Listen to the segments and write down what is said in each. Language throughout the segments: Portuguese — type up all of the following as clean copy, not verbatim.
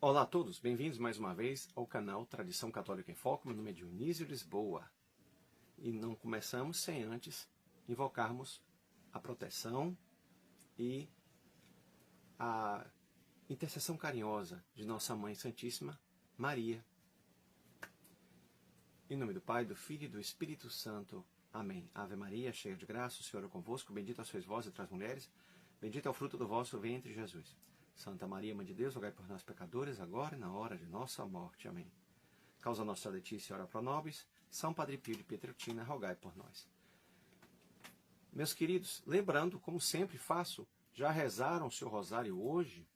Olá a todos, bem-vindos mais uma vez ao canal Tradição Católica em Foco. Meu nome é Dionísio Lisboa e não começamos sem antes invocarmos a proteção e a intercessão carinhosa de Nossa Mãe Santíssima Maria. Em nome do Pai, do Filho e do Espírito Santo. Amém. Ave Maria, cheia de graça, o Senhor é convosco, bendita sois vós entre as mulheres, bendito é o fruto do vosso ventre, Jesus. Santa Maria, Mãe de Deus, rogai por nós pecadores, agora e na hora de nossa morte. Amém. Causa Nostra Letícia, ora pro nobis. São Padre Pio de Pietrelcina, rogai por nós. Meus queridos, lembrando, como sempre faço, já rezaram o seu rosário hoje?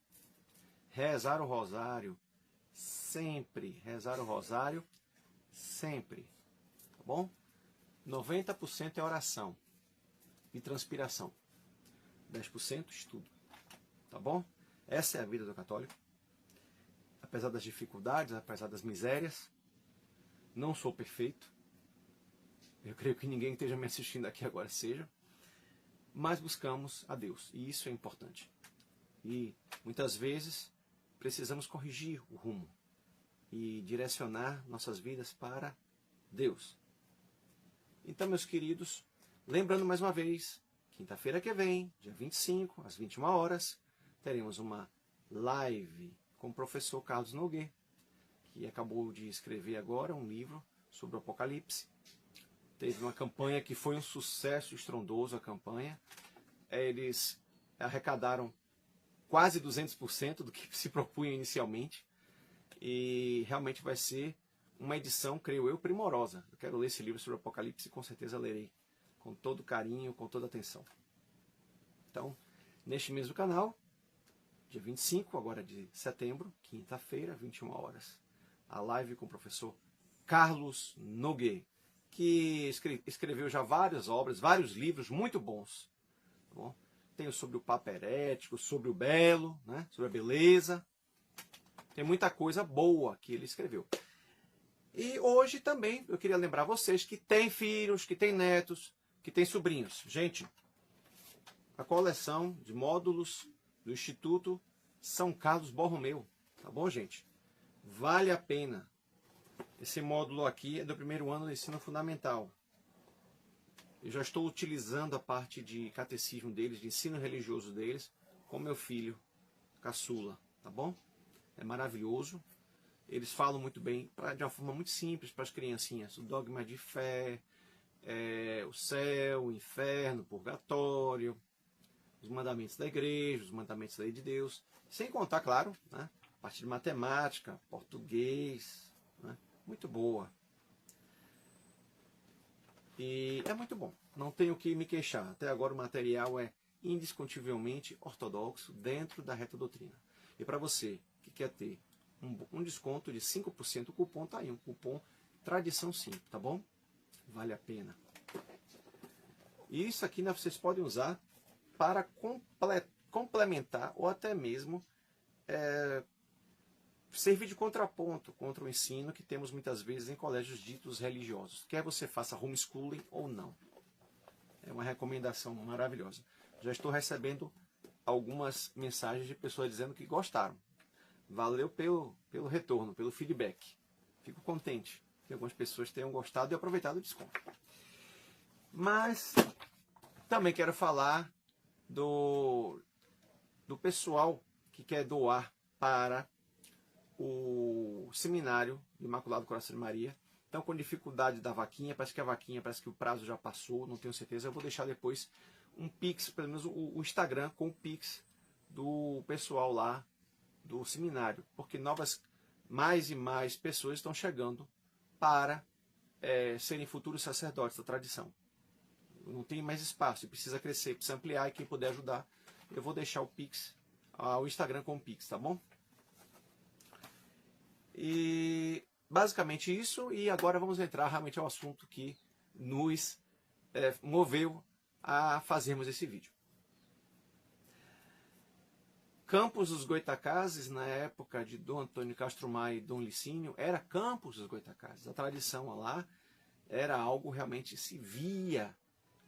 Rezar o rosário sempre. Rezar o rosário sempre. Tá bom? 90% é oração e transpiração. 10% estudo. Tá bom? Essa é a vida do católico. Apesar das dificuldades, apesar das misérias, não sou perfeito. Eu creio que ninguém que esteja me assistindo aqui agora seja. Mas buscamos a Deus, e isso é importante. E muitas vezes precisamos corrigir o rumo e direcionar nossas vidas para Deus. Então, meus queridos, lembrando mais uma vez, quinta-feira que vem, dia 25, às 21 horas, teremos uma live com o professor Carlos Noguet, que acabou de escrever agora um livro sobre o Apocalipse. Teve uma campanha que foi um sucesso estrondoso, a campanha. Eles arrecadaram quase 200% do que se propunha inicialmente. E realmente vai ser uma edição, creio eu, primorosa. Eu quero ler esse livro sobre o Apocalipse e com certeza lerei com todo carinho, com toda atenção. Então, neste mesmo canal, dia 25, agora de setembro, quinta-feira, 21 horas, a live com o professor Carlos Noguet, que escreveu já várias obras, vários livros muito bons. Tá bom? Tenho sobre o Papa Herético, sobre o Belo, né? Sobre a beleza. Tem muita coisa boa que ele escreveu. E hoje também eu queria lembrar vocês que tem filhos, que tem netos, que tem sobrinhos. Gente, a coleção de módulos do Instituto São Carlos Borromeu. Tá bom, gente? Vale a pena. Esse módulo aqui é do primeiro ano do ensino fundamental. Eu já estou utilizando a parte de catecismo deles, de ensino religioso deles, com meu filho caçula. Tá bom? É maravilhoso. Eles falam muito bem, de uma forma muito simples para as criancinhas. O dogma de fé, o céu, o inferno, o purgatório, os mandamentos da igreja, os mandamentos da lei de Deus. Sem contar, claro, né, a parte de matemática, português, né, muito boa. E é muito bom, não tenho o que me queixar. Até agora o material é indiscutivelmente ortodoxo dentro da reta doutrina. E para você que quer ter um desconto de 5%, o cupom está aí, um cupom Tradição 5, tá bom? Vale a pena. E isso aqui, né, vocês podem usar para complementar ou até mesmo servir de contraponto contra o ensino que temos muitas vezes em colégios ditos religiosos. Quer você faça homeschooling ou não. É uma recomendação maravilhosa. Já estou recebendo algumas mensagens de pessoas dizendo que gostaram. Valeu pelo retorno, pelo feedback. Fico contente que algumas pessoas tenham gostado e aproveitado o desconto. Mas também quero falar do pessoal que quer doar para o Seminário do Imaculado Coração de Maria. Estão com dificuldade da vaquinha, parece que o prazo já passou, não tenho certeza. Eu vou deixar depois um Pix, pelo menos o Instagram com o Pix do pessoal lá do seminário, porque mais e mais pessoas estão chegando para serem futuros sacerdotes da tradição. Não tem mais espaço, precisa crescer, precisa ampliar, e quem puder ajudar, eu vou deixar o Pix, o Instagram com o Pix, tá bom? E basicamente isso, e agora vamos entrar realmente ao assunto que nos moveu a fazermos esse vídeo. Campos dos Goitacazes, na época de Dom Antônio Castro Maia e Dom Licínio, era Campos dos Goitacazes. A tradição lá era algo, realmente se via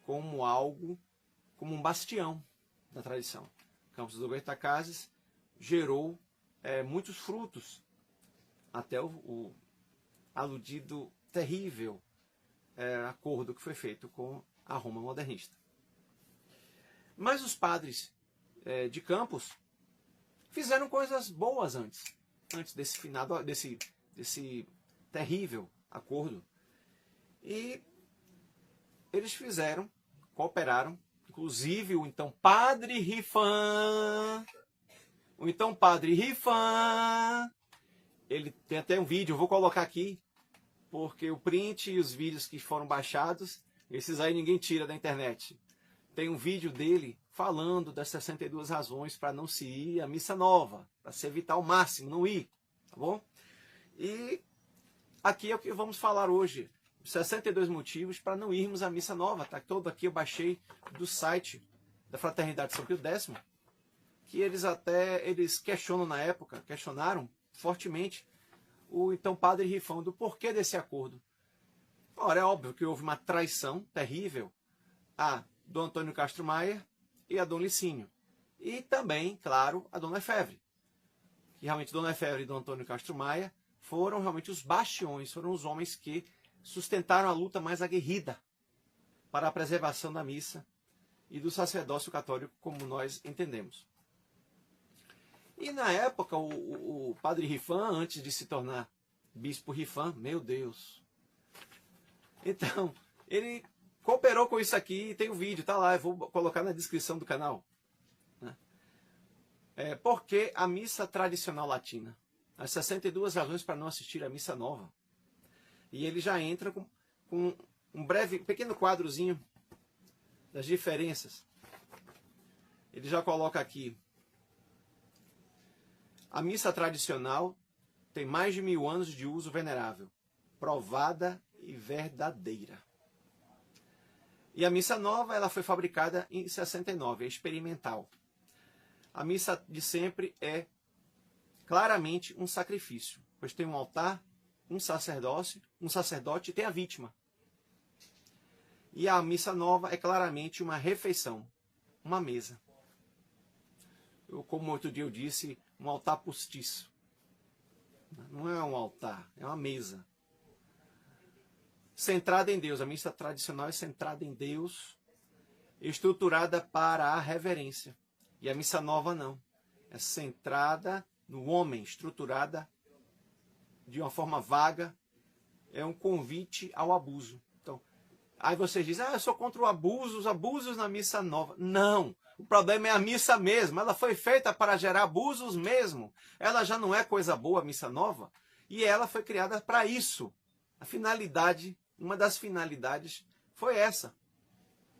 como algo, como um bastião da tradição. Campos dos Goitacazes gerou muitos frutos, até o aludido terrível acordo que foi feito com a Roma modernista. Mas os padres de Campos fizeram coisas boas antes desse finado, desse terrível acordo. E eles cooperaram, inclusive o então Padre Rifan, ele tem até um vídeo, eu vou colocar aqui, porque o print e os vídeos que foram baixados, esses aí ninguém tira da internet. Tem um vídeo dele falando das 62 razões para não se ir à missa nova, para se evitar ao máximo não ir, tá bom? E aqui é o que vamos falar hoje, 62 motivos para não irmos à missa nova, tá? Todo aqui eu baixei do site da Fraternidade São Pio X, que eles questionaram fortemente o então Padre Rifão do porquê desse acordo. Ora, é óbvio que houve uma traição terrível a Dom Antônio Castro Maia e a Dom Licínio. E também, claro, a Dona Efévre. Que realmente Dona Efévre e Dom Antônio Castro Maia foram realmente os bastiões, foram os homens que sustentaram a luta mais aguerrida para a preservação da missa e do sacerdócio católico como nós entendemos. E na época, o Padre Rifan, antes de se tornar Bispo Rifan, meu Deus. Então, ele cooperou com isso aqui, tem o vídeo, tá lá, eu vou colocar na descrição do canal. Porque a missa tradicional latina, as 62 razões para não assistir à missa nova. E ele já entra com um pequeno quadrozinho das diferenças. Ele já coloca aqui: a missa tradicional tem mais de 1000 anos de uso venerável, provada e verdadeira. E a missa nova, ela foi fabricada em 69, é experimental. A missa de sempre é claramente um sacrifício, pois tem um altar, um sacerdote e tem a vítima. E a missa nova é claramente uma refeição, uma mesa. Como outro dia eu disse, um altar postiço. Não é um altar, é uma mesa. Centrada em Deus. A missa tradicional é centrada em Deus, estruturada para a reverência. E a missa nova não. É centrada no homem, estruturada de uma forma vaga. É um convite ao abuso. Então, aí vocês dizem, eu sou contra os abusos na missa nova. Não! O problema é a missa mesmo. Ela foi feita para gerar abusos mesmo. Ela já não é coisa boa, a missa nova. E ela foi criada para isso. A finalidade, uma das finalidades foi essa.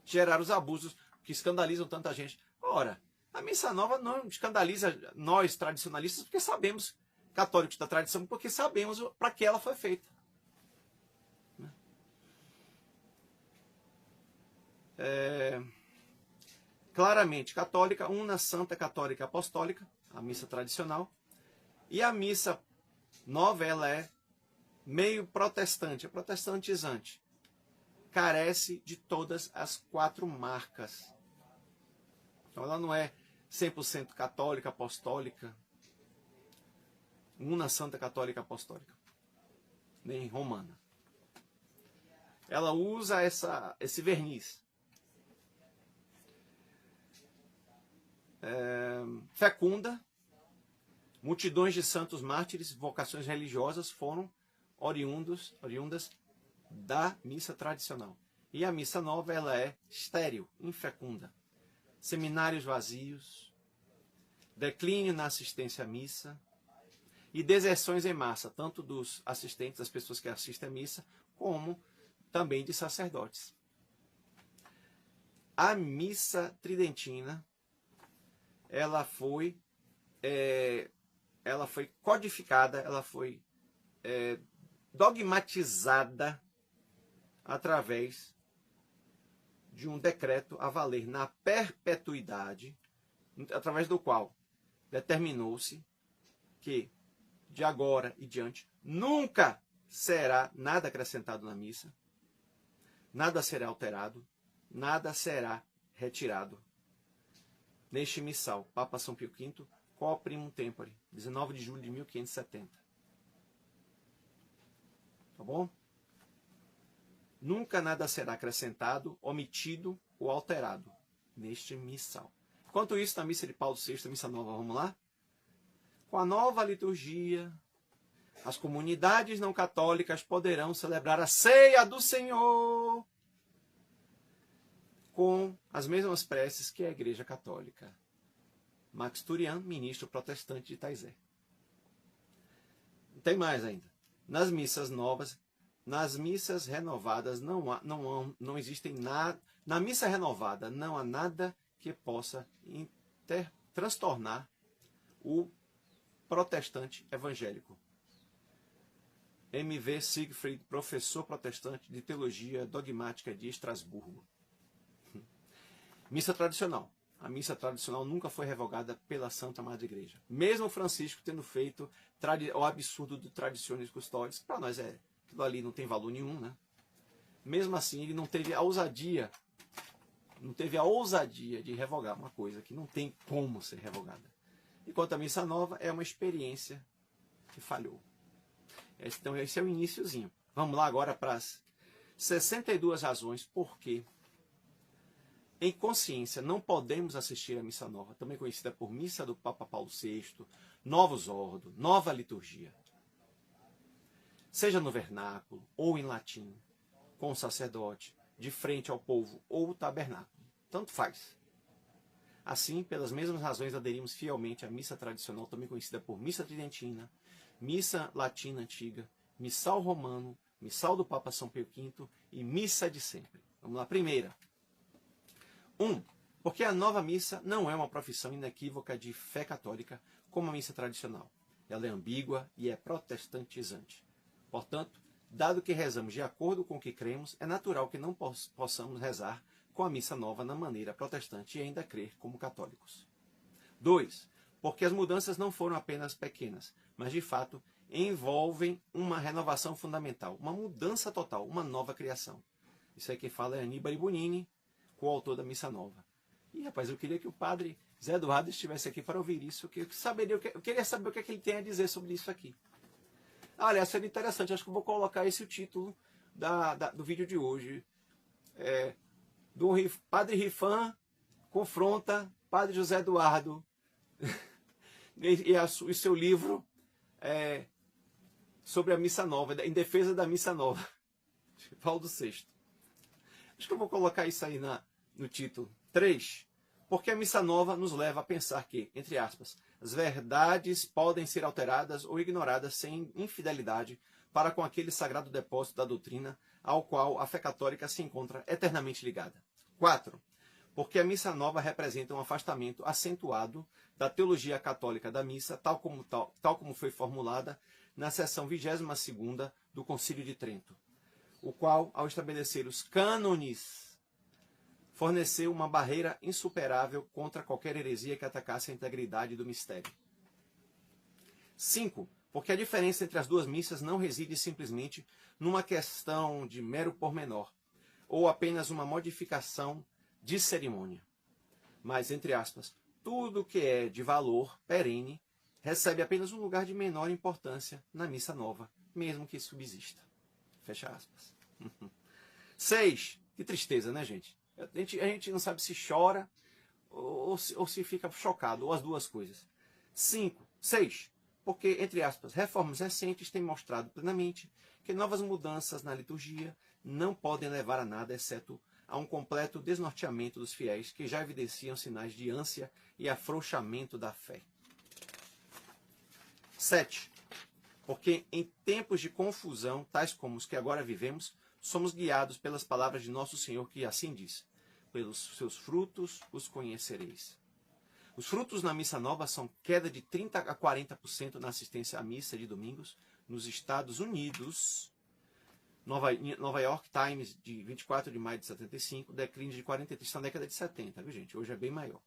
Gerar os abusos que escandalizam tanta gente. Ora, a missa nova não escandaliza nós tradicionalistas porque sabemos, católicos da tradição, porque sabemos para que ela foi feita. Claramente católica, una, santa, católica, apostólica, a missa tradicional. E a missa nova, ela é meio protestante, é protestantizante. Carece de todas as 4 marcas. Então ela não é 100% católica, apostólica, una, santa, católica, apostólica, nem romana. Ela usa esse verniz. Fecunda, multidões de santos mártires, vocações religiosas foram oriundas da missa tradicional. E a missa nova, ela é estéril, infecunda. Seminários vazios, declínio na assistência à missa e deserções em massa, tanto dos assistentes, das pessoas que assistem à missa, como também de sacerdotes. A missa tridentina, ela foi codificada, ela foi dogmatizada através de um decreto a valer na perpetuidade, através do qual determinou-se que, de agora e diante, nunca será nada acrescentado na missa, nada será alterado, nada será retirado. Neste missal, Papa São Pio V Quo primum tempore, 19 de julho de 1570. Tá bom? Nunca nada será acrescentado, omitido ou alterado neste missal. Enquanto isso, na missa de Paulo VI, missa nova, vamos lá? Com a nova liturgia, as comunidades não católicas poderão celebrar a ceia do Senhor com as mesmas preces que a Igreja Católica. Max Turian, ministro protestante de Taizé. Tem mais ainda. Nas missas novas, nas missas renovadas, não existem nada. Na missa renovada, não há nada que possa transtornar o protestante evangélico. M.V. Siegfried, professor protestante de teologia dogmática de Estrasburgo. Missa tradicional. A missa tradicional nunca foi revogada pela Santa Madre Igreja. Mesmo Francisco tendo feito o absurdo do Traditionis Custodes, para nós aquilo ali não tem valor nenhum, né? Mesmo assim, ele não teve a ousadia de revogar uma coisa que não tem como ser revogada. Enquanto a missa nova é uma experiência que falhou. Então, esse é o iniciozinho. Vamos lá agora para as 62 razões por que, em consciência, não podemos assistir à missa nova, também conhecida por missa do Papa Paulo VI, novos ordo, nova liturgia. Seja no vernáculo ou em latim, com o sacerdote, de frente ao povo ou tabernáculo. Tanto faz. Assim, pelas mesmas razões, aderimos fielmente à missa tradicional, também conhecida por missa tridentina, missa latina antiga, missal romano, missal do Papa São Pio V e missa de sempre. Vamos lá, primeira. 1. Porque a nova missa não é uma profissão inequívoca de fé católica como a missa tradicional. Ela é ambígua e é protestantizante. Portanto, dado que rezamos de acordo com o que cremos, é natural que não possamos rezar com a missa nova na maneira protestante e ainda crer como católicos. 2. Porque as mudanças não foram apenas pequenas, mas de fato envolvem uma renovação fundamental, uma mudança total, uma nova criação. Isso aí quem fala é Aníbal Bonini, coautor da Missa Nova. E, rapaz, eu queria que o padre Zé Eduardo estivesse aqui para ouvir isso, eu queria saber o que é que ele tem a dizer sobre isso aqui. Aliás, seria interessante, acho que eu vou colocar esse o título do vídeo de hoje. Padre Rifan confronta Padre José Eduardo e seu livro sobre a Missa Nova, em defesa da Missa Nova. Paulo VI. Acho que eu vou colocar isso aí no título. 3. Porque a missa nova nos leva a pensar que, entre aspas, as verdades podem ser alteradas ou ignoradas sem infidelidade para com aquele sagrado depósito da doutrina ao qual a fé católica se encontra eternamente ligada. 4. Porque a missa nova representa um afastamento acentuado da teologia católica da missa, tal como foi formulada na seção 22ª do Concílio de Trento, o qual, ao estabelecer os cânones, forneceu uma barreira insuperável contra qualquer heresia que atacasse a integridade do mistério. 5. Porque a diferença entre as duas missas não reside simplesmente numa questão de mero pormenor, ou apenas uma modificação de cerimônia. Mas, entre aspas, tudo que é de valor perene recebe apenas um lugar de menor importância na missa nova, mesmo que subsista. Fecha aspas. 6. Que tristeza, né, gente? A gente não sabe se chora ou se fica chocado, ou as duas coisas. 6. Porque, entre aspas, reformas recentes têm mostrado plenamente que novas mudanças na liturgia não podem levar a nada, exceto a um completo desnorteamento dos fiéis que já evidenciam sinais de ânsia e afrouxamento da fé. 7. Porque em tempos de confusão, tais como os que agora vivemos, somos guiados pelas palavras de nosso Senhor, que assim diz: pelos seus frutos os conhecereis. Os frutos na missa nova são queda de 30% a 40% na assistência à missa de domingos nos Estados Unidos. Nova York Times, de 24 de maio de 75, declínio de 43% na década de 70, viu, gente? Hoje é bem maior.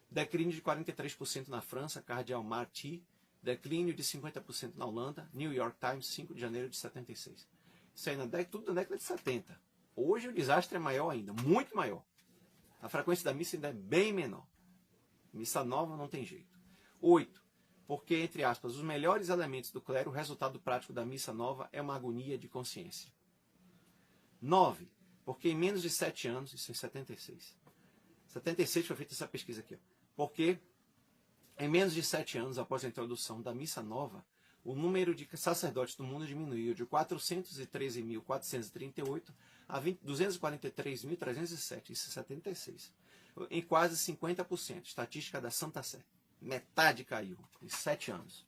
Declínio de 43% na França, Cardeal Marty. Declínio de 50% na Holanda, New York Times, 5 de janeiro de 76. Isso aí tudo na década de 70. Hoje o desastre é maior ainda, muito maior. A frequência da missa ainda é bem menor. Missa nova não tem jeito. 8. Porque, entre aspas, os melhores elementos do clero, o resultado prático da missa nova é uma agonia de consciência. 9. Porque em menos de 7 anos, isso em 76. 76 foi feita essa pesquisa aqui. Ó. Porque em menos de 7 anos após a introdução da missa nova, o número de sacerdotes do mundo diminuiu de 413.438 a 243.307, isso em 76. Em quase 50%, estatística da Santa Sé. Metade caiu em 7 anos.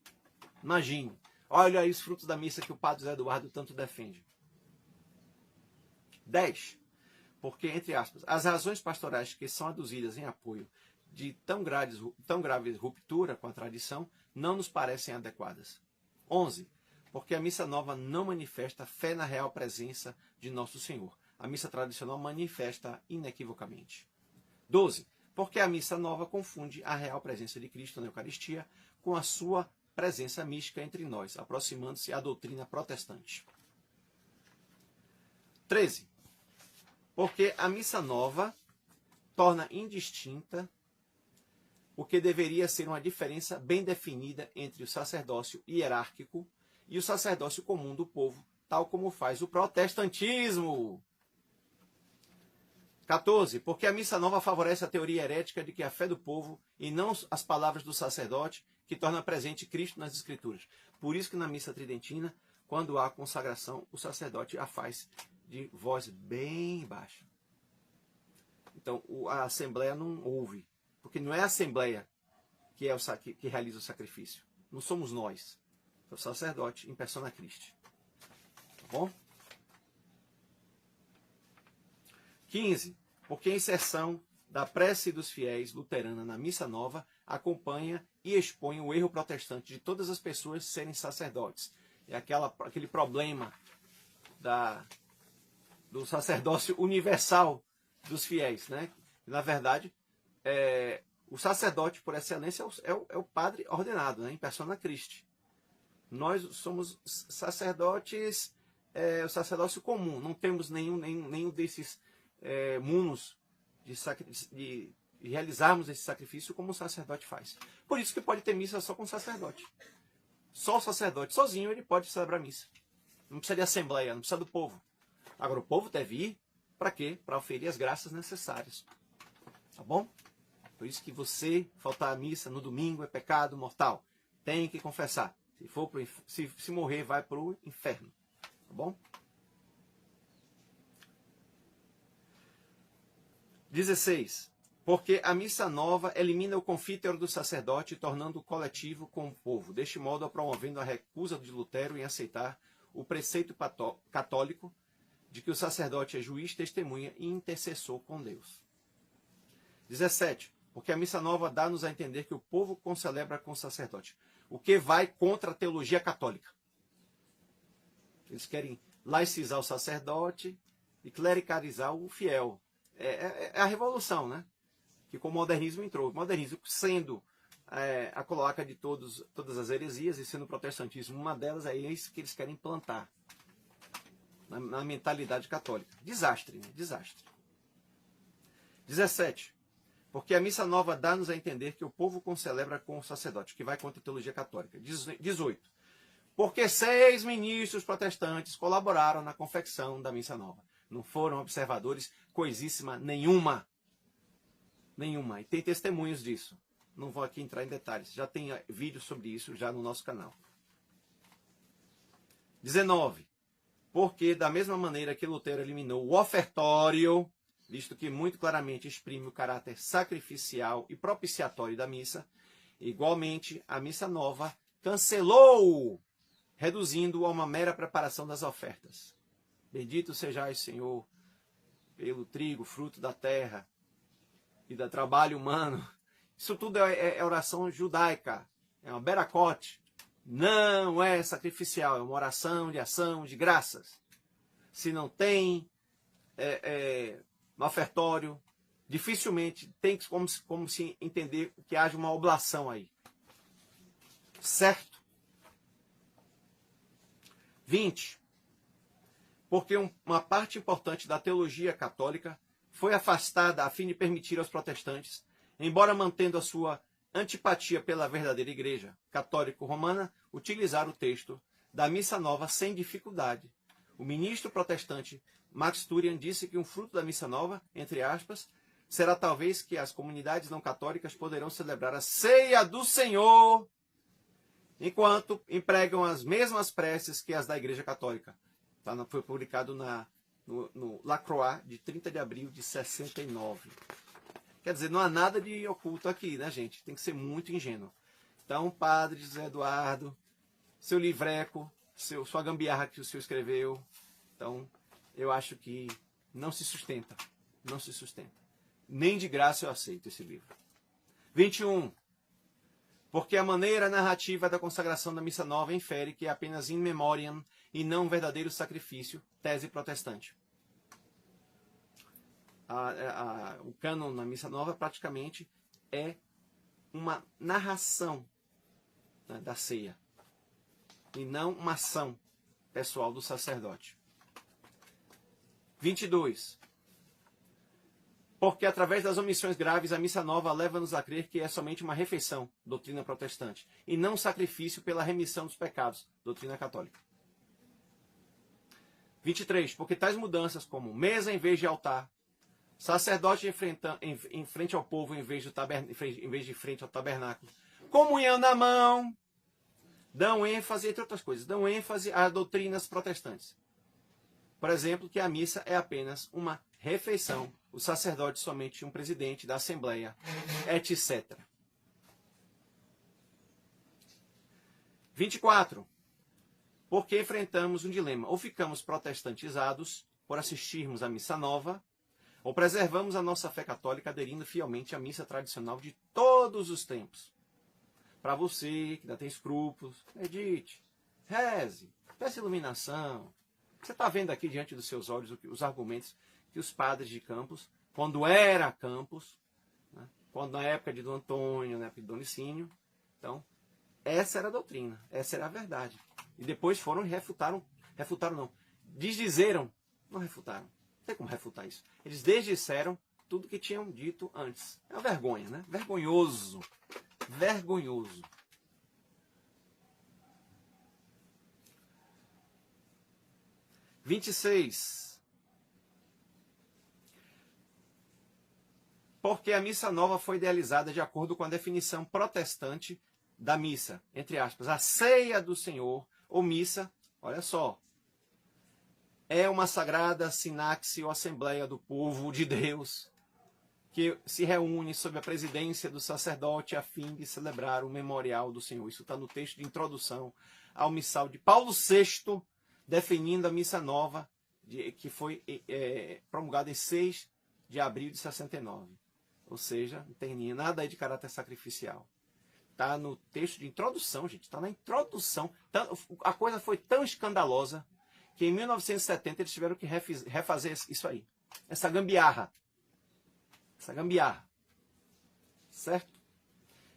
Imagine. Olha aí os frutos da missa que o padre José Eduardo tanto defende. 10. Porque, entre aspas, as razões pastorais que são aduzidas em apoio de tão grave ruptura com a tradição não nos parecem adequadas. 11. Porque a missa nova não manifesta fé na real presença de Nosso Senhor. A missa tradicional manifesta inequivocamente. 12. Porque a missa nova confunde a real presença de Cristo na Eucaristia com a sua presença mística entre nós, aproximando-se à doutrina protestante. 13. Porque a missa nova torna indistinta o que deveria ser uma diferença bem definida entre o sacerdócio hierárquico e o sacerdócio comum do povo, tal como faz o protestantismo. 14. Porque a missa nova favorece a teoria herética de que a fé do povo e não as palavras do sacerdote que torna presente Cristo nas Escrituras. Por isso que na missa tridentina, quando há consagração, o sacerdote a faz de voz bem baixa. Então, a Assembleia não ouve. Porque não é a Assembleia que realiza o sacrifício. Não somos nós. É o sacerdote em persona Christi. Tá bom? 15. Porque a inserção da prece dos fiéis luterana na missa nova acompanha e expõe o erro protestante de todas as pessoas serem sacerdotes. É aquele problema do sacerdócio universal dos fiéis, né? Na verdade, o sacerdote por excelência é o padre ordenado, né? Em persona Christi. Nós somos sacerdotes, o sacerdócio comum. Não temos nenhum desses munos de realizarmos esse sacrifício como o sacerdote faz. Por isso que pode ter missa só com o sacerdote. Só o sacerdote, sozinho, ele pode celebrar missa. Não precisa de assembleia, não precisa do povo. Agora, o povo deve ir para quê? Para oferir as graças necessárias. Tá bom? Por isso que você faltar à missa no domingo é pecado mortal. Tem que confessar. Se morrer, vai para o inferno. Tá bom? 16. Porque a missa nova elimina o confítero do sacerdote, tornando-o coletivo com o povo, deste modo promovendo a recusa de Lutero em aceitar o preceito católico de que o sacerdote é juiz, testemunha e intercessor com Deus. 17. Porque a missa nova dá-nos a entender que o povo concelebra com o sacerdote, o que vai contra a teologia católica. Eles querem laicizar o sacerdote e clericalizar o fiel. É a revolução, né? Que com o modernismo entrou. O modernismo sendo a cloaca de todas as heresias e sendo o protestantismo uma delas, é isso que eles querem implantar na mentalidade católica. Desastre, né? Desastre. 17. Porque a missa nova dá-nos a entender que o povo concelebra com o sacerdote, que vai contra a teologia católica. 18. Porque 6 ministros protestantes colaboraram na confecção da missa nova. Não foram observadores coisíssima nenhuma. Nenhuma. E tem testemunhos disso. Não vou aqui entrar em detalhes. Já tem vídeo sobre isso já no nosso canal. 19. Porque da mesma maneira que Lutero eliminou o ofertório, visto que muito claramente exprime o caráter sacrificial e propiciatório da missa, igualmente a missa nova cancelou, reduzindo a uma mera preparação das ofertas. Bendito sejais, Senhor, pelo trigo, fruto da terra e do trabalho humano. Isso tudo é oração judaica, é uma beracote. Não é sacrificial, é uma oração de ação de graças. Se não tem ofertório, dificilmente tem como se entender que haja uma oblação aí. Certo? 20. Porque uma parte importante da teologia católica foi afastada a fim de permitir aos protestantes, embora mantendo a sua antipatia pela verdadeira Igreja Católico-Romana, utilizar o texto da Missa Nova sem dificuldade. O ministro protestante Max Turian disse que um fruto da Missa Nova, entre aspas, será talvez que as comunidades não católicas poderão celebrar a ceia do Senhor enquanto empregam as mesmas preces que as da Igreja Católica. Foi publicado no La Croix, de 30 de abril de 69. Quer dizer, não há nada de oculto aqui, né, gente? Tem que ser muito ingênuo. Então, padre José Eduardo, seu livreco, sua gambiarra que o senhor escreveu, então, eu acho que não se sustenta. Não se sustenta. Nem de graça eu aceito esse livro. 21. Porque a maneira narrativa da consagração da Missa Nova infere que é apenas in memoriam e não um verdadeiro sacrifício, tese protestante. O cânon na Missa Nova praticamente é uma narração, né, da ceia e não uma ação pessoal do sacerdote. 22. Porque através das omissões graves a Missa Nova leva-nos a crer que é somente uma refeição, doutrina protestante, e não um sacrifício pela remissão dos pecados, doutrina católica. 23. Porque tais mudanças como mesa em vez de altar, sacerdote em frente ao povo em vez de frente ao tabernáculo, comunhão na mão, dão ênfase, entre outras coisas, dão ênfase a doutrinas protestantes. Por exemplo, que a missa é apenas uma refeição, o sacerdote somente um presidente da Assembleia, etc. 24. Porque enfrentamos um dilema. Ou ficamos protestantizados por assistirmos à Missa Nova, ou preservamos a nossa fé católica aderindo fielmente à missa tradicional de todos os tempos. Para você que ainda tem escrúpulos, medite, reze, peça iluminação. Você está vendo aqui diante dos seus olhos os argumentos que os padres de Campos, quando era Campos, né, quando na época de Dom Antônio, na época de Dom Licínio, então, essa era a doutrina, essa era a verdade. E depois foram e refutaram não, desdizeram, não refutaram. Não tem como refutar isso. Eles desdisseram tudo que tinham dito antes. É uma vergonha, né? Vergonhoso. Vergonhoso. « 26. Porque a Missa Nova foi idealizada de acordo com a definição protestante da missa, entre aspas, a ceia do Senhor, ou missa, olha só, é uma sagrada sinaxe ou assembleia do povo de Deus que se reúne sob a presidência do sacerdote a fim de celebrar o memorial do Senhor. Isso está no texto de introdução ao missal de Paulo VI, definindo a Missa Nova, que foi promulgada em 6 de abril de 69. Ou seja, não tem nada aí de caráter sacrificial. Está no texto de introdução, gente. Está na introdução. A coisa foi tão escandalosa que em 1970 eles tiveram que refazer isso aí. Essa gambiarra. Certo?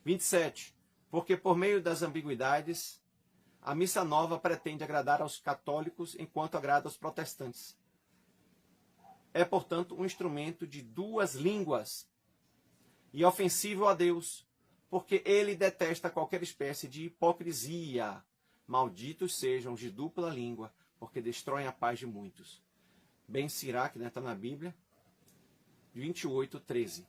27. Porque por meio das ambiguidades, a Missa Nova pretende agradar aos católicos enquanto agrada aos protestantes. É, portanto, um instrumento de duas línguas e ofensivo a Deus, porque ele detesta qualquer espécie de hipocrisia. Malditos sejam os de dupla língua, porque destroem a paz de muitos. Ben Sirach, né, está na Bíblia, 28:13.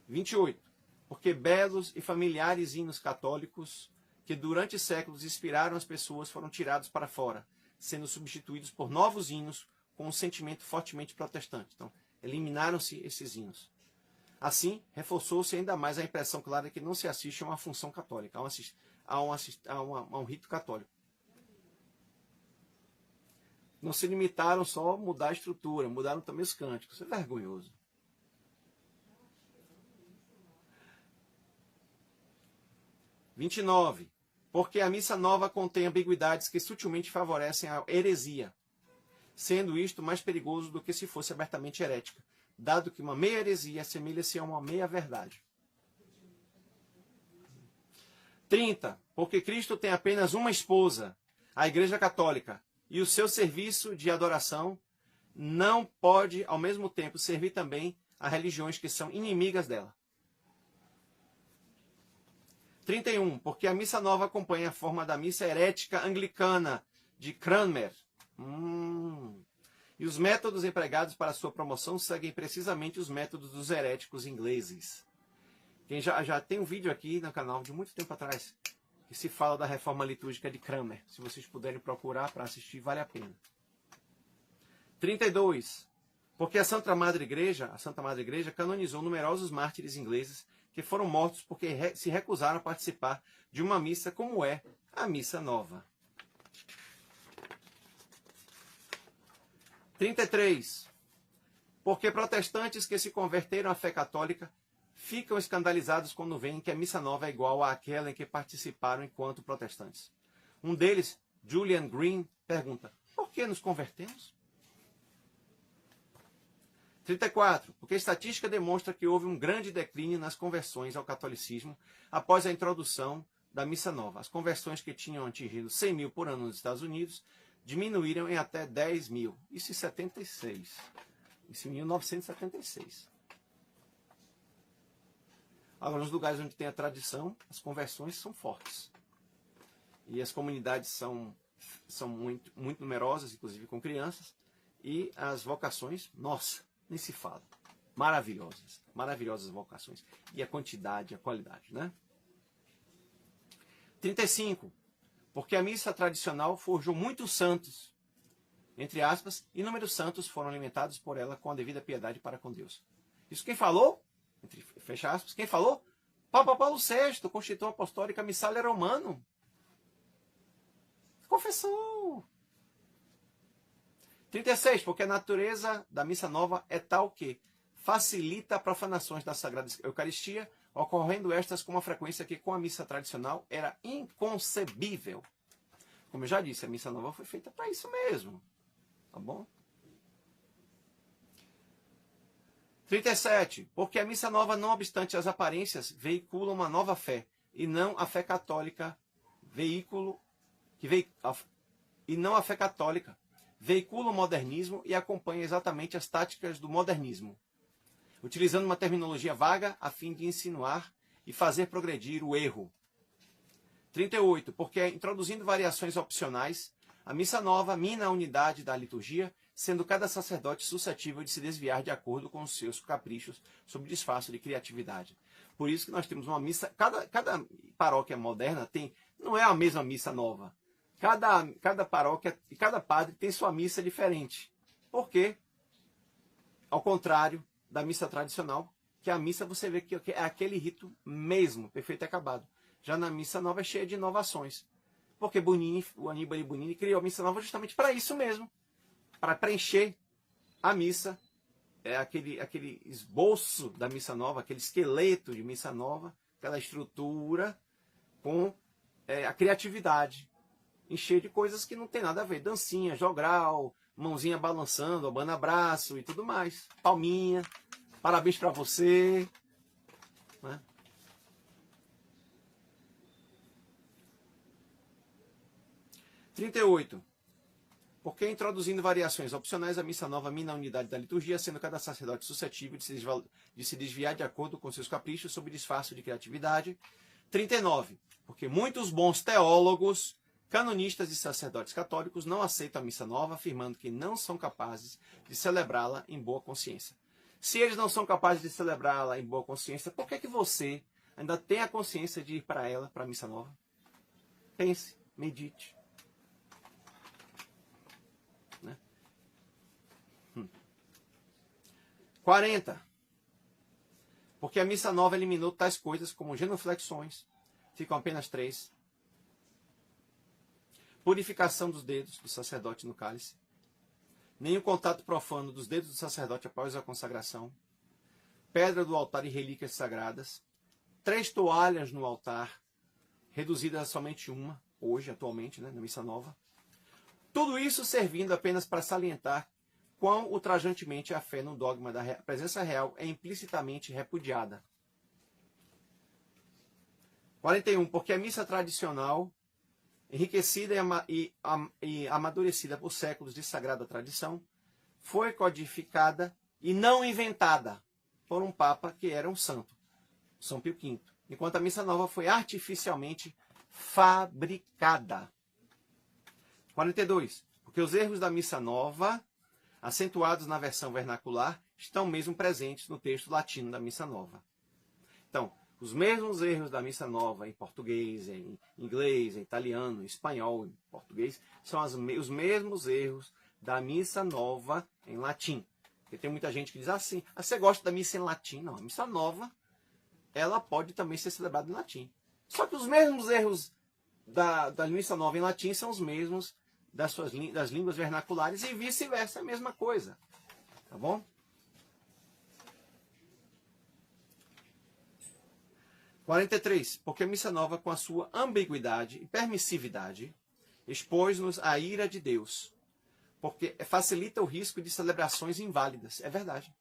28. Porque belos e familiares hinos católicos que durante séculos inspiraram as pessoas foram tirados para fora, sendo substituídos por novos hinos com um sentimento fortemente protestante. Então, eliminaram-se esses hinos. Assim, reforçou-se ainda mais a impressão clara de que não se assiste a uma função católica, a um rito católico. Não se limitaram só a mudar a estrutura, mudaram também os cânticos. Isso é vergonhoso. « 29. Porque a Missa Nova contém ambiguidades que sutilmente favorecem a heresia, sendo isto mais perigoso do que se fosse abertamente herética, dado que uma meia heresia assemelha-se a uma meia verdade. 30. Porque Cristo tem apenas uma esposa, a Igreja Católica, e o seu serviço de adoração não pode, ao mesmo tempo, servir também a religiões que são inimigas dela. 31. Porque a missa nova acompanha a forma da missa herética anglicana de Cranmer. E os métodos empregados para sua promoção seguem precisamente os métodos dos heréticos ingleses. Quem já tem um vídeo aqui no canal de muito tempo atrás que se fala da reforma litúrgica de Cranmer. Se vocês puderem procurar para assistir, vale a pena. 32. Porque a Santa Madre Igreja canonizou numerosos mártires ingleses que foram mortos porque se recusaram a participar de uma missa como é a Missa Nova. 33. Porque protestantes que se converteram à fé católica ficam escandalizados quando veem que a Missa Nova é igual àquela em que participaram enquanto protestantes. Um deles, Julian Green, pergunta: por que nos convertemos? 34. Porque a estatística demonstra que houve um grande declínio nas conversões ao catolicismo após a introdução da Missa Nova. As conversões que tinham atingido 100 mil por ano nos Estados Unidos diminuíram em até 10 mil. Isso em 76. Isso em 1976. Agora, nos lugares onde tem a tradição, as conversões são fortes. E as comunidades são muito, muito numerosas, inclusive com crianças. E as vocações, nossa, nem se fala. Maravilhosas. Maravilhosas vocações. E a quantidade, a qualidade, né? 35. Porque a missa tradicional forjou muitos santos, entre aspas, inúmeros santos foram alimentados por ela com a devida piedade para com Deus. Isso quem falou? Entre fecha aspas, quem falou? Papa Paulo VI, Constituição Apostólica Missalia Romano. Confessou. 36. Porque a natureza da Missa Nova é tal que facilita profanações da Sagrada Eucaristia, ocorrendo estas com uma frequência que com a missa tradicional era inconcebível. Como eu já disse, a Missa Nova foi feita para isso mesmo. Tá bom? 37. Porque a Missa Nova, não obstante as aparências, veicula uma nova fé, e não a fé católica, não a fé católica, veicula o modernismo e acompanha exatamente as táticas do modernismo, utilizando uma terminologia vaga a fim de insinuar e fazer progredir o erro. 38. Porque introduzindo variações opcionais, a Missa Nova mina a unidade da liturgia, sendo cada sacerdote suscetível de se desviar de acordo com os seus caprichos, sob disfarce de criatividade. Por isso que nós temos uma missa, cada paróquia moderna não é a mesma missa nova. Cada paróquia e cada padre tem sua missa diferente. Por quê? Ao contrário da missa tradicional, que a missa você vê que é aquele rito mesmo, perfeito e acabado. Já na Missa Nova é cheia de inovações. Porque o Aníbal Bonini criou a Missa Nova justamente para isso mesmo. Para preencher a missa, aquele esboço da Missa Nova, aquele esqueleto de Missa Nova, aquela estrutura com a criatividade. Encher de coisas que não tem nada a ver. Dancinha, jogral, mãozinha balançando, abana braço e tudo mais. Palminha, parabéns para você. Né? 38. Porque introduzindo variações opcionais, a Missa Nova mina a unidade da liturgia, sendo cada sacerdote suscetível de se desviar de acordo com seus caprichos, sob disfarce de criatividade. 39. Porque muitos bons teólogos, canonistas e sacerdotes católicos não aceitam a Missa Nova, afirmando que não são capazes de celebrá-la em boa consciência. Se eles não são capazes de celebrá-la em boa consciência, por que você ainda tem a consciência de ir para ela, para a Missa Nova? Pense, medite. 40. Porque a Missa Nova eliminou tais coisas como genuflexões, ficam apenas 3. Purificação dos dedos do sacerdote no cálice. Nenhum contato profano dos dedos do sacerdote após a consagração. Pedra do altar e relíquias sagradas. 3 toalhas no altar, reduzidas a somente uma, hoje, atualmente, né, na Missa Nova. Tudo isso servindo apenas para salientar quão ultrajantemente a fé no dogma da presença real é implicitamente repudiada. 41. Porque a missa tradicional, enriquecida e amadurecida por séculos de sagrada tradição, foi codificada e não inventada por um papa que era um santo, São Pio V. enquanto a missa nova foi artificialmente fabricada. 42. Porque os erros da missa nova, acentuados na versão vernacular, estão mesmo presentes no texto latino da missa nova. Então, os mesmos erros da missa nova em português, em inglês, em italiano, em espanhol, em português, são os mesmos erros da missa nova em latim. Porque tem muita gente que diz assim, você gosta da missa em latim? Não, a missa nova, ela pode também ser celebrada em latim. Só que os mesmos erros da missa nova em latim são os mesmos das línguas vernaculares e vice-versa, é a mesma coisa. Tá bom? – 43. Porque a missa nova, com a sua ambiguidade e permissividade, expôs-nos à ira de Deus, porque facilita o risco de celebrações inválidas. É verdade.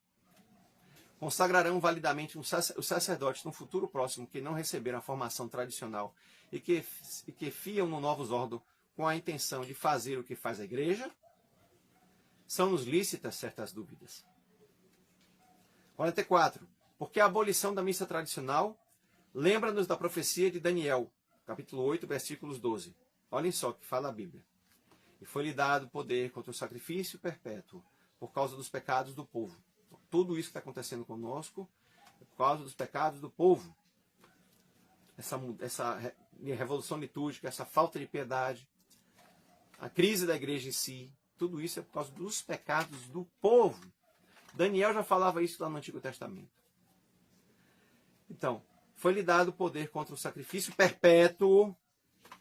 Consagrarão validamente os sacerdotes no futuro próximo que não receberam a formação tradicional e que fiam no novos ordo com a intenção de fazer o que faz a igreja? São-nos lícitas certas dúvidas. 44. Porque a abolição da missa tradicional lembra-nos da profecia de Daniel, capítulo 8, versículos 12. Olhem só o que fala a Bíblia. E foi-lhe dado poder contra o sacrifício perpétuo, por causa dos pecados do povo. Tudo isso que está acontecendo conosco é por causa dos pecados do povo. Essa revolução litúrgica, essa falta de piedade, a crise da igreja em si, tudo isso é por causa dos pecados do povo. Daniel já falava isso lá no Antigo Testamento. Então, foi-lhe dado poder contra o sacrifício perpétuo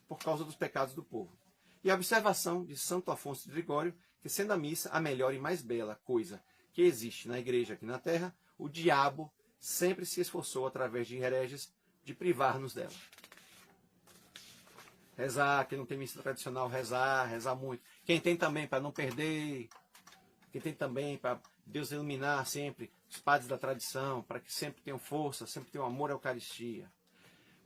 por causa dos pecados do povo. E a observação de Santo Afonso de Ligório, que sendo a missa a melhor e mais bela coisa que existe na igreja aqui na terra, o diabo sempre se esforçou, através de hereges, de privar-nos dela. Rezar, quem não tem missa tradicional, rezar muito. Quem tem também, para não perder. Quem tem também, para Deus iluminar sempre os padres da tradição, para que sempre tenham força, sempre tenham amor à Eucaristia.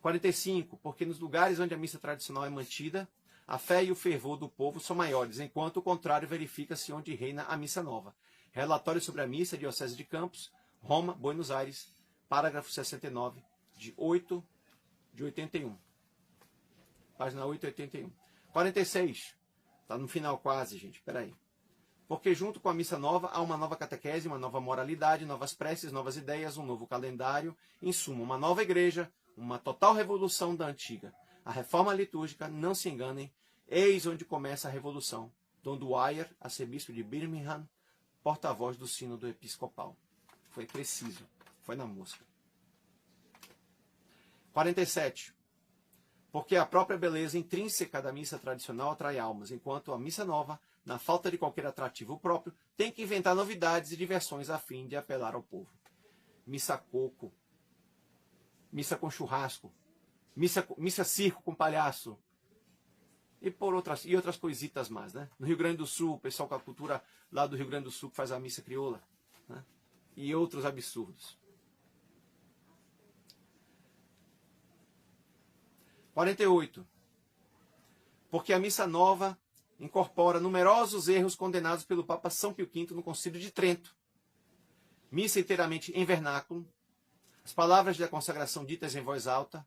45. Porque nos lugares onde a missa tradicional é mantida, a fé e o fervor do povo são maiores, enquanto o contrário verifica-se onde reina a missa nova. Relatório sobre a missa, Diocese de Campos, Roma, Buenos Aires, parágrafo 69, de 81. Página 881. 46. Está no final quase, gente. Espera aí. Porque junto com a missa nova há uma nova catequese, uma nova moralidade, novas preces, novas ideias, um novo calendário, em suma, uma nova igreja, uma total revolução da antiga. A reforma litúrgica, não se enganem, eis onde começa a revolução. Dom Dwyer, arcebispo de Birmingham, porta-voz do sínodo episcopal. Foi preciso, foi na mosca. 47. Porque a própria beleza intrínseca da missa tradicional atrai almas, enquanto a missa nova, na falta de qualquer atrativo próprio, tem que inventar novidades e diversões a fim de apelar ao povo. Missa coco, missa com churrasco, missa circo com palhaço, e outras coisitas mais, né? No Rio Grande do Sul, o pessoal com a cultura lá do Rio Grande do Sul que faz a missa crioula, né? E outros absurdos. 48. Porque a missa nova incorpora numerosos erros condenados pelo Papa São Pio V no Concílio de Trento. Missa inteiramente em vernáculo, as palavras da consagração ditas em voz alta,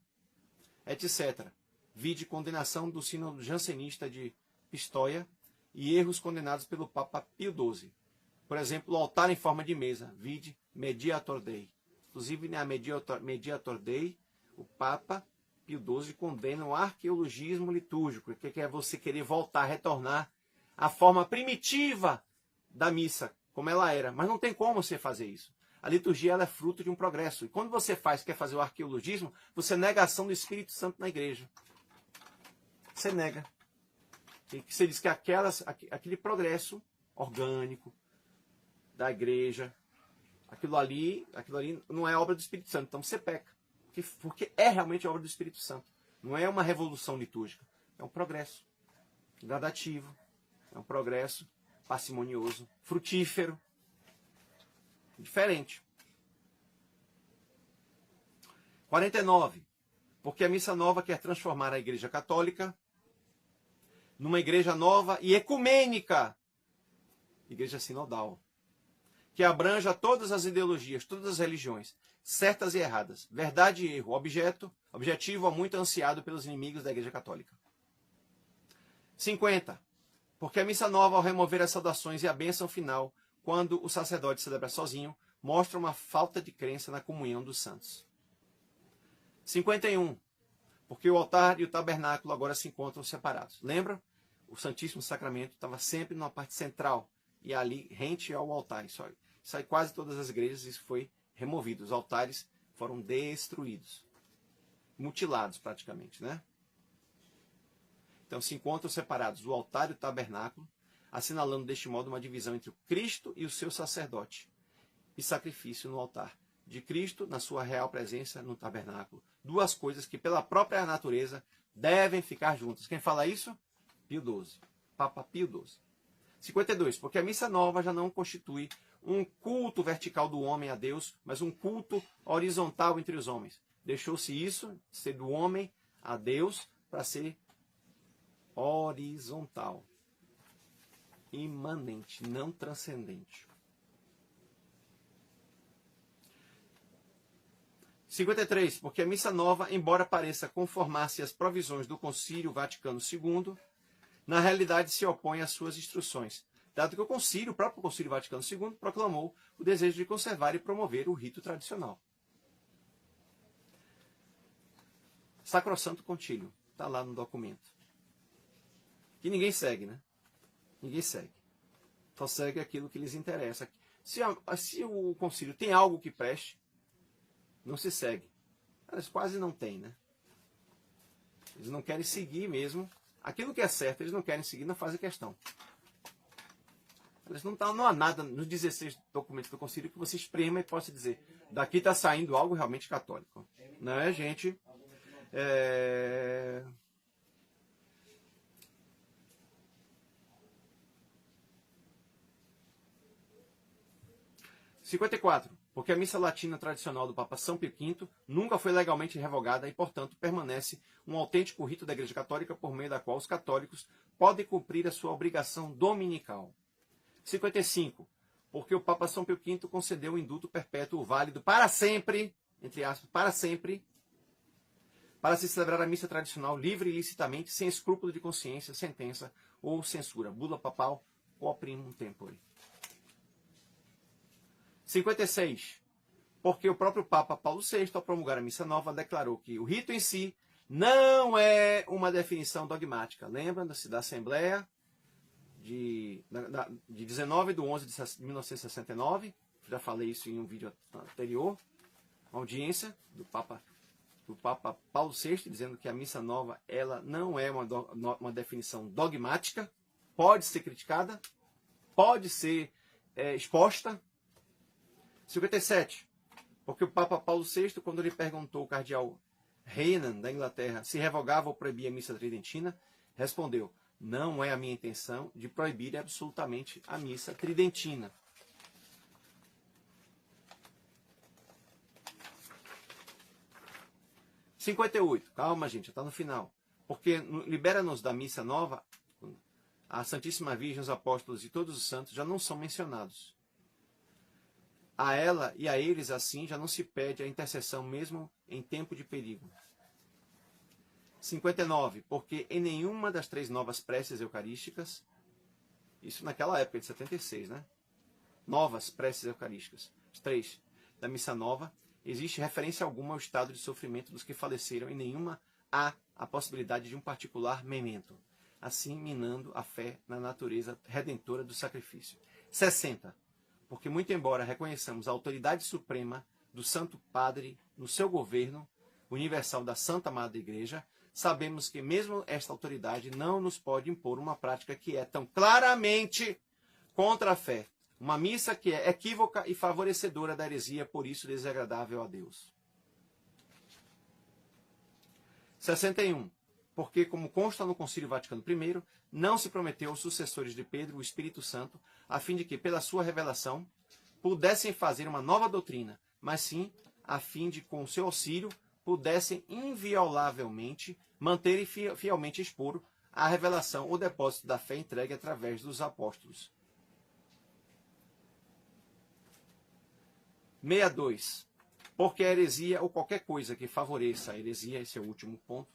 etc. Vide condenação do sínodo jansenista de Pistoia e erros condenados pelo Papa Pio XII. Por exemplo, o altar em forma de mesa, vide Mediator Dei. Inclusive, na Mediator Dei, o Papa Pio XII condena o arqueologismo litúrgico, que é você querer voltar, retornar à forma primitiva da missa, como ela era. Mas não tem como você fazer isso. A liturgia ela é fruto de um progresso. E quando você quer fazer o arqueologismo, você nega a ação do Espírito Santo na igreja. Você nega. E você diz que aquele progresso orgânico da igreja, aquilo ali não é obra do Espírito Santo. Então você peca. Porque é realmente obra do Espírito Santo. Não é uma revolução litúrgica. É um progresso gradativo. É um progresso parcimonioso, frutífero. Diferente. 49. Porque a missa nova quer transformar a Igreja Católica numa igreja nova e ecumênica. Igreja sinodal. que abranja todas as ideologias, todas as religiões, certas e erradas, verdade e erro, objetivo muito ansiado pelos inimigos da Igreja Católica. 50. Porque a missa nova, ao remover as saudações e a bênção final, quando o sacerdote celebra sozinho, mostra uma falta de crença na comunhão dos santos. 51. Porque o altar e o tabernáculo agora se encontram separados. Lembra? O Santíssimo Sacramento estava sempre numa parte central e ali rente ao altar. Isso aí quase todas as igrejas isso foi removido. Os altares foram destruídos, mutilados praticamente, né? Então se encontram separados o altar e o tabernáculo, assinalando deste modo uma divisão entre o Cristo e o seu sacerdote e sacrifício no altar. De Cristo na sua real presença no tabernáculo. Duas coisas que pela própria natureza devem ficar juntas. Quem fala isso? Pio XII. Papa Pio XII. 52. Porque a missa nova já não constitui um culto vertical do homem a Deus, mas um culto horizontal entre os homens. Deixou-se isso, ser do homem a Deus, para ser horizontal. Imanente, não transcendente. 53. Porque a missa nova, embora pareça conformar-se às provisões do Concílio Vaticano II, na realidade se opõe às suas instruções, dado que o próprio Concílio Vaticano II, proclamou o desejo de conservar e promover o rito tradicional. Sacrosanto Concílio, está lá no documento. Que ninguém segue, né? Ninguém segue. Só segue aquilo que lhes interessa. Se o concílio tem algo que preste, não se segue. Eles quase não têm, né? Eles não querem seguir mesmo. Aquilo que é certo, eles não querem seguir, não fazem questão. Não há nada nos 16 documentos do concílio que você esprema e possa dizer, daqui está saindo algo realmente católico. Né, gente? 54. Porque a missa latina tradicional do Papa São Pio V nunca foi legalmente revogada e, portanto, permanece um autêntico rito da Igreja Católica por meio da qual os católicos podem cumprir a sua obrigação dominical. 55. Porque o Papa São Pio V concedeu o indulto perpétuo válido para sempre, entre aspas, para sempre, para se celebrar a missa tradicional livre e licitamente, sem escrúpulo de consciência, sentença ou censura. Bula papal, quo primum tempore. 56. Porque o próprio Papa Paulo VI, ao promulgar a missa nova, declarou que o rito em si não é uma definição dogmática. Lembra-se da Assembleia de 19/11 de 1969? Já falei isso em um vídeo anterior. Uma audiência do Papa Paulo VI, dizendo que a missa nova ela não é uma definição dogmática. Pode ser criticada, pode ser exposta. 57. Porque o Papa Paulo VI, quando lhe perguntou ao cardeal Renan, da Inglaterra, se revogava ou proibia a missa tridentina, respondeu, não é a minha intenção de proibir absolutamente a missa tridentina. 58. Calma, gente, está no final. Porque libera-nos da missa nova, a Santíssima Virgem, os apóstolos e todos os santos já não são mencionados. A ela e a eles, assim, já não se pede a intercessão mesmo em tempo de perigo. 59. Porque em nenhuma das 3 novas preces eucarísticas, isso naquela época de 76, né? Novas preces eucarísticas, as 3 da missa nova, existe referência alguma ao estado de sofrimento dos que faleceram e nenhuma há a possibilidade de um particular memento, assim minando a fé na natureza redentora do sacrifício. 60. Porque, muito embora reconheçamos a autoridade suprema do Santo Padre no seu governo universal da Santa Madre Igreja, sabemos que mesmo esta autoridade não nos pode impor uma prática que é tão claramente contra a fé. Uma missa que é equívoca e favorecedora da heresia, por isso desagradável a Deus. 61. Porque, como consta no Concílio Vaticano I, não se prometeu aos sucessores de Pedro o Espírito Santo, a fim de que, pela sua revelação, pudessem fazer uma nova doutrina, mas sim, a fim de, com o seu auxílio, pudessem inviolavelmente manter e fielmente expor a revelação, o depósito da fé entregue através dos apóstolos. 62. Porque a heresia ou qualquer coisa que favoreça a heresia, esse é o último ponto,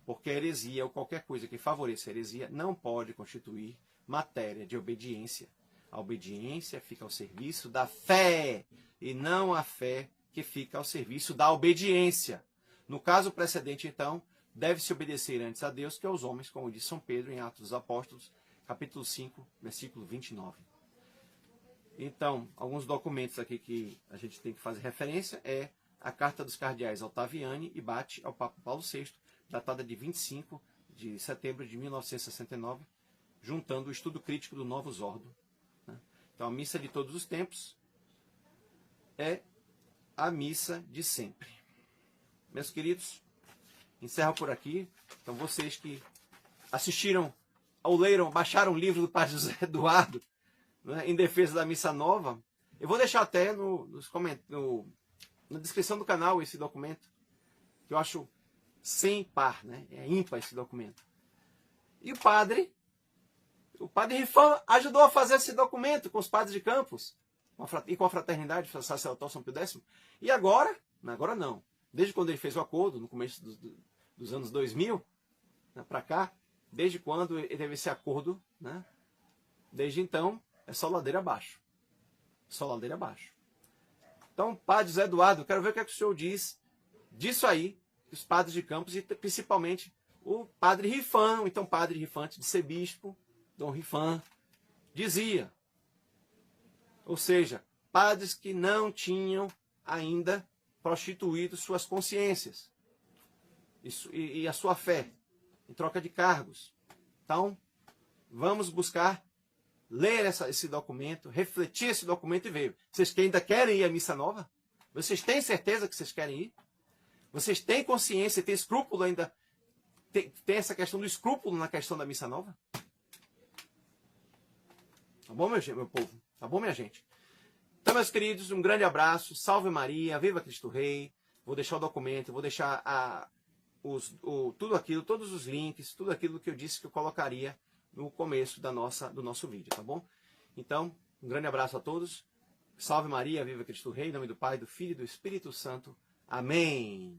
porque a heresia ou qualquer coisa que favoreça a heresia não pode constituir matéria de obediência. A obediência fica ao serviço da fé e não a fé que fica ao serviço da obediência. No caso precedente, então, deve-se obedecer antes a Deus que aos homens, como diz São Pedro em Atos dos Apóstolos, capítulo 5, versículo 29. Então, alguns documentos aqui que a gente tem que fazer referência é a Carta dos Cardeais Ottaviani e Bate ao Papa Paulo VI, datada de 25 de setembro de 1969, juntando o estudo crítico do Novus Ordo. Então, a missa de todos os tempos é a missa de sempre. Meus queridos, encerro por aqui. Então, vocês que assistiram ou leram, baixaram o livro do Padre José Eduardo, né, em defesa da missa nova, eu vou deixar até na descrição do canal esse documento, que eu acho sem par, né? É ímpar esse documento. E o padre Rifan ajudou a fazer esse documento com os padres de Campos e com a Fraternidade Sacerdotal São Pio X. E agora não. Desde quando ele fez o acordo, no começo dos anos 2000, né, para cá, desde quando ele teve esse acordo, né, desde então, é só ladeira abaixo. Só ladeira abaixo. Então, Padre José Eduardo, quero ver o que, é que o senhor diz disso aí, os padres de Campos, e principalmente o Padre Rifan, então Padre Rifan, antes de ser bispo, Dom Rifan, dizia. Ou seja, padres que não tinham ainda prostituído suas consciências e a sua fé, em troca de cargos. Então, vamos buscar ler esse documento, refletir esse documento e ver. Vocês que ainda querem ir à missa nova? Vocês têm certeza que vocês querem ir? Vocês têm consciência, têm escrúpulo ainda? Tem essa questão do escrúpulo na questão da missa nova? Tá bom, meu povo? Tá bom, minha gente? Então, meus queridos, um grande abraço. Salve Maria, viva Cristo Rei. Vou deixar o documento, vou deixar tudo aquilo, todos os links, tudo aquilo que eu disse que eu colocaria no começo do nosso vídeo, tá bom? Então, um grande abraço a todos. Salve Maria, viva Cristo Rei. Em nome do Pai, do Filho e do Espírito Santo. Amém.